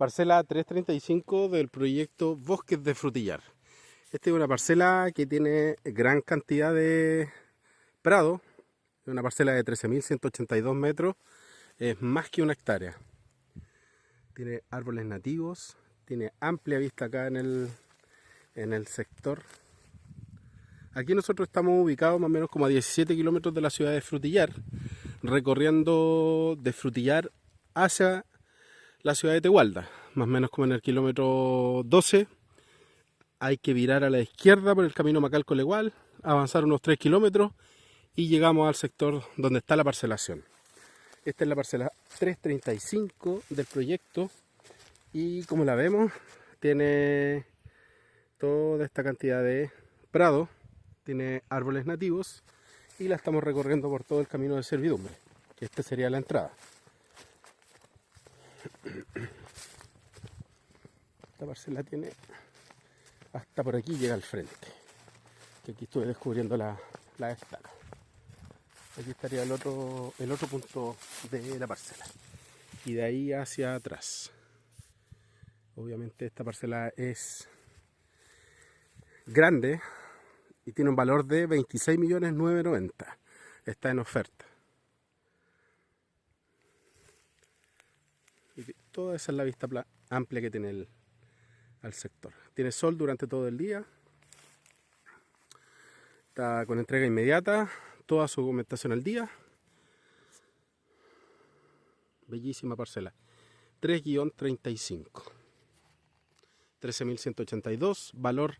Parcela 335 del proyecto Bosques de Frutillar. Esta es una parcela que tiene gran cantidad de prado. Es una parcela de 13.182 metros. Es más que una hectárea. Tiene árboles nativos. Tiene amplia vista acá en el sector. Aquí nosotros estamos ubicados más o menos como a 17 kilómetros de la ciudad de Frutillar, recorriendo de Frutillar hacia la ciudad de Tegualda, más o menos como en el kilómetro 12. Hay que virar a la izquierda por el camino Macalco-Legual, avanzar unos 3 kilómetros y llegamos al sector donde está la parcelación. Esta es la parcela 335 del proyecto y como la vemos tiene toda esta cantidad de prado, tiene árboles nativos y la estamos recorriendo por todo el camino de servidumbre, que esta sería la entrada. Esta parcela tiene hasta por aquí, llega al frente, que aquí estuve descubriendo la estaca. Aquí estaría el otro punto de la parcela y de ahí hacia atrás. Obviamente esta parcela es grande y tiene un valor de 26.990.000. Está en oferta. Y toda esa es la vista amplia que tiene al sector. Tiene sol durante todo el día. Está con entrega inmediata. Toda su documentación al día. Bellísima parcela. 3-35. 13.182. Valor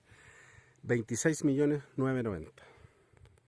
26.990.000.